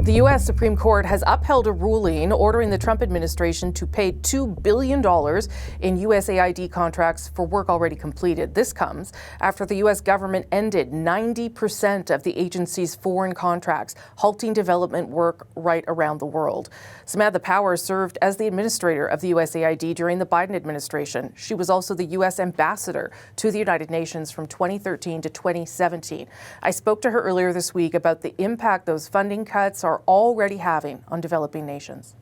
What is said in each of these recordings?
The U.S. Supreme Court has upheld a ruling ordering the Trump administration to pay $2 billion in USAID contracts for work already completed. This comes after the U.S. government ended 90% of the agency's foreign contracts, halting development work right around the world. Samantha Power served as the administrator of the USAID during the Biden administration. She was also the U.S. ambassador to the United Nations from 2013 to 2017. I spoke to her earlier this week about the impact those funding cuts are already having on developing nations.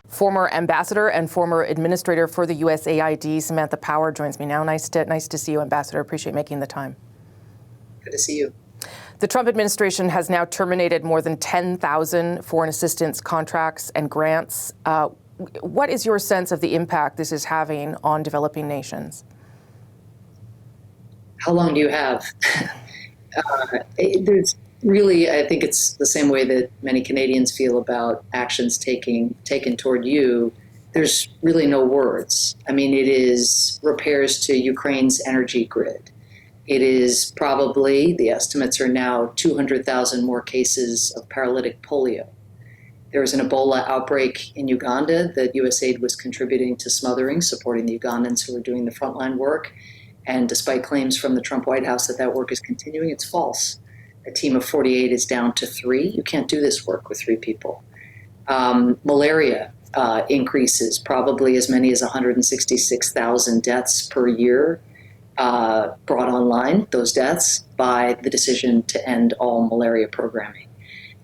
Former ambassador and former administrator for the USAID, Samantha Power, joins me now. Nice to see you, Ambassador. Appreciate making the time. Good to see you. The Trump administration has now terminated more than 10,000 foreign assistance contracts and grants. What is your sense of the impact this is having on developing nations? How long do you have? There's really, I think it's the same way that many Canadians feel about actions taken toward you. There's really no words. I mean, it is repairs to Ukraine's energy grid. It is probably, the estimates are now 200,000 more cases of paralytic polio. There was an Ebola outbreak in Uganda that USAID was contributing to smothering, supporting the Ugandans who were doing the frontline work. And despite claims from the Trump White House that that work is continuing, it's false. A team of 48 is down to 3. You can't do this work with 3 people. Malaria increases, probably as many as 166,000 deaths per year brought online, those deaths, by the decision to end all malaria programming.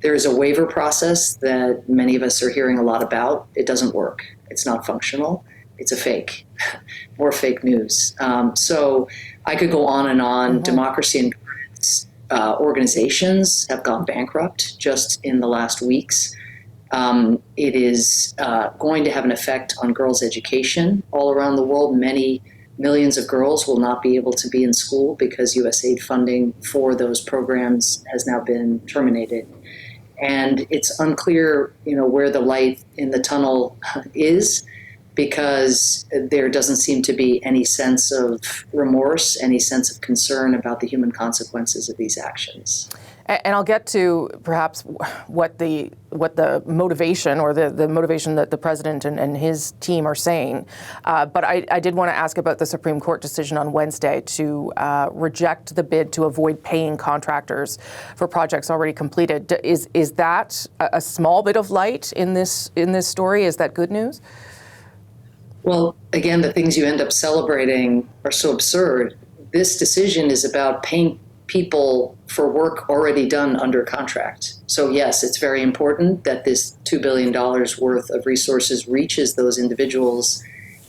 There is a waiver process that many of us are hearing a lot about. It doesn't work. It's not functional. It's a fake, more fake news. So I could go on and on. Mm-hmm. Democracy and organizations have gone bankrupt just in the last weeks. It is going to have an effect on girls' education all around the world. Many millions of girls will not be able to be in school because USAID funding for those programs has now been terminated. And it's unclear, where the light in the tunnel is, because there doesn't seem to be any sense of remorse, any sense of concern about the human consequences of these actions. And I'll get to perhaps what the motivation or the motivation that the president and his team are saying. But I did want to ask about the Supreme Court decision on Wednesday to reject the bid to avoid paying contractors for projects already completed. Is that a small bit of light in this story? Is that good news? Well, again, the things you end up celebrating are so absurd. This decision is about paying people for work already done under contract. So yes, it's very important that this $2 billion worth of resources reaches those individuals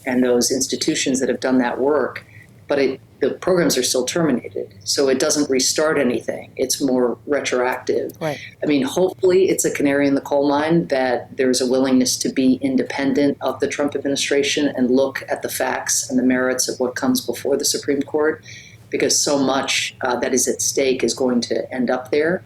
and those institutions that have done that work, but the programs are still terminated. So it doesn't restart anything. It's more retroactive. Right. I mean, hopefully it's a canary in the coal mine that there's a willingness to be independent of the Trump administration and look at the facts and the merits of what comes before the Supreme Court, because so much that is at stake is going to end up there.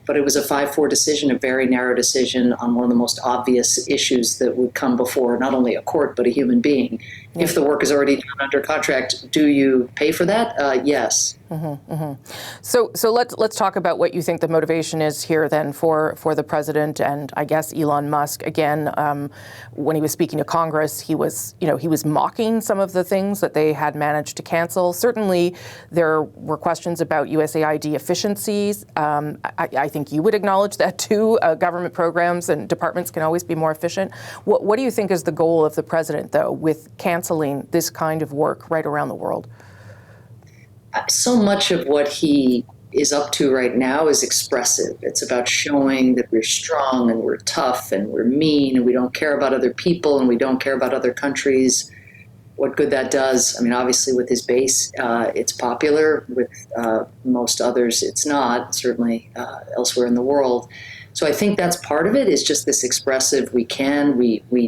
But it was a 5-4 decision, a very narrow decision on one of the most obvious issues that would come before not only a court, but a human being. Yeah. If the work is already done under contract, do you pay for that? Yes. Mm-hmm, mm-hmm. So let's talk about what you think the motivation is here then for the president and I guess Elon Musk. Again, when he was speaking to Congress, he was mocking some of the things that they had managed to cancel. Certainly, there were questions about USAID efficiencies. I think you would acknowledge that too. Government programs and departments can always be more efficient. What do you think is the goal of the president, though, with canceling this kind of work right around the world? So much of what he is up to right now is expressive. It's about showing that we're strong and we're tough and we're mean and we don't care about other people and we don't care about other countries. What good that does, I mean, obviously with his base, it's popular. With most others, it's not, certainly elsewhere in the world. So I think that's part of it, is just this expressive, we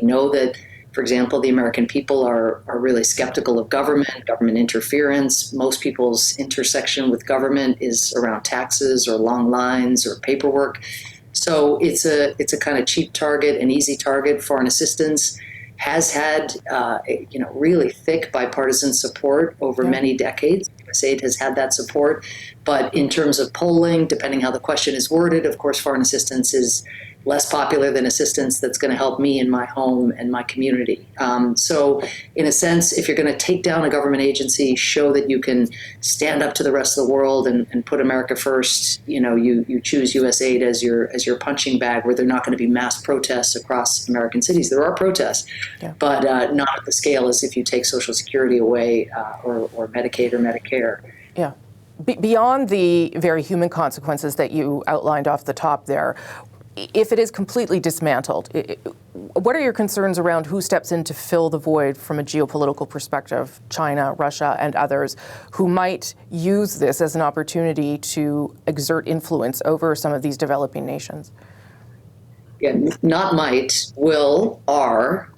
know that, for example, the American people are really skeptical of government interference. Most people's intersection with government is around taxes or long lines or paperwork. So it's a kind of cheap target, an easy target. Foreign assistance has had really thick bipartisan support over many decades, USAID has had that support. But in terms of polling, depending how the question is worded, of course, foreign assistance is less popular than assistance that's going to help me in my home and my community. So in a sense, if you're going to take down a government agency, show that you can stand up to the rest of the world and put America first, you choose USAID as your punching bag, where there are not going to be mass protests across American cities. There are protests, but not at the scale as if you take Social Security away or Medicaid or Medicare. Yeah. Beyond the very human consequences that you outlined off the top there, if it is completely dismantled, what are your concerns around who steps in to fill the void from a geopolitical perspective? China, Russia, and others who might use this as an opportunity to exert influence over some of these developing nations? Yeah, not might, will, are.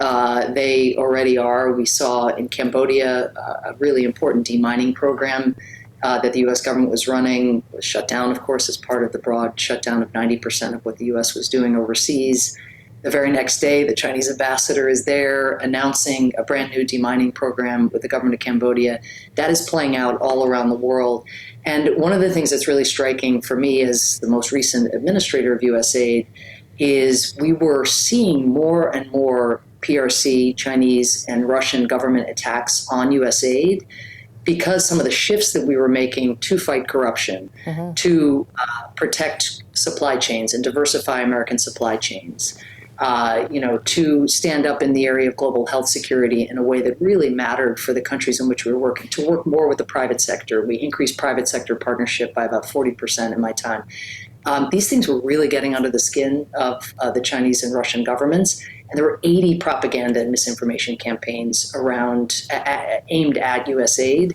They already are. We saw in Cambodia a really important demining program that the U.S. government was running, was shut down, of course, as part of the broad shutdown of 90% of what the U.S. was doing overseas. The very next day, the Chinese ambassador is there announcing a brand new demining program with the government of Cambodia. That is playing out all around the world. And one of the things that's really striking for me as the most recent administrator of USAID is we were seeing more and more PRC, Chinese, and Russian government attacks on USAID, because some of the shifts that we were making to fight corruption, to protect supply chains and diversify American supply chains, to stand up in the area of global health security in a way that really mattered for the countries in which we were working, to work more with the private sector. We increased private sector partnership by about 40% in my time. These things were really getting under the skin of the Chinese and Russian governments. And there were 80 propaganda and misinformation campaigns aimed at USAID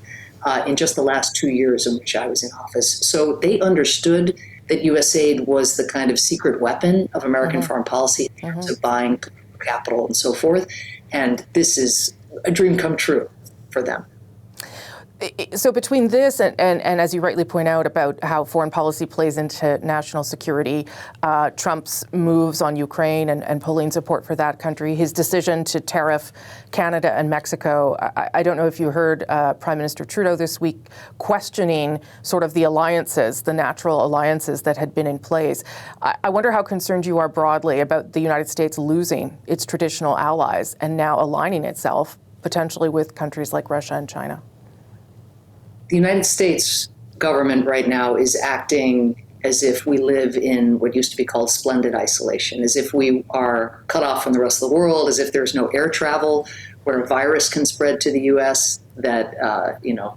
in just the last 2 years in which I was in office. So they understood that USAID was the kind of secret weapon of American foreign policy in terms of buying capital and so forth. And this is a dream come true for them. So between this and as you rightly point out about how foreign policy plays into national security, Trump's moves on Ukraine and pulling support for that country, his decision to tariff Canada and Mexico, I don't know if you heard Prime Minister Trudeau this week questioning sort of the alliances, the natural alliances that had been in place. I wonder how concerned you are broadly about the United States losing its traditional allies and now aligning itself potentially with countries like Russia and China. The United States government right now is acting as if we live in what used to be called splendid isolation, as if we are cut off from the rest of the world, as if there's no air travel, where a virus can spread to the U.S., that,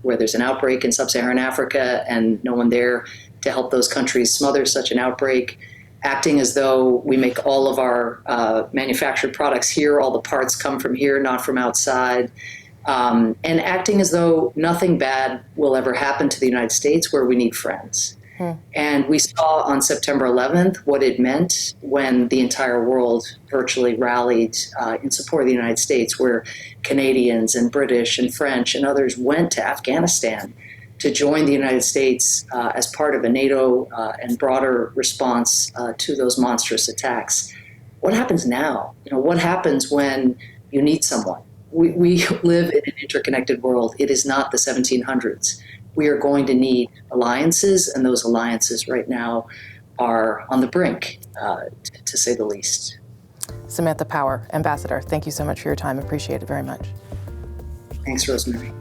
where there's an outbreak in sub-Saharan Africa and no one there to help those countries smother such an outbreak, acting as though we make all of our manufactured products here, all the parts come from here, not from outside. And acting as though nothing bad will ever happen to the United States, where we need friends. And we saw on September 11th what it meant when the entire world virtually rallied in support of the United States, where Canadians and British and French and others went to Afghanistan to join the United States as part of a NATO and broader response to those monstrous attacks. What happens now? What happens when you need someone? We live in an interconnected world. It is not the 1700s. We are going to need alliances, and those alliances right now are on the brink, to say the least. Samantha Power, Ambassador, thank you so much for your time. Appreciate it very much. Thanks, Rosemary.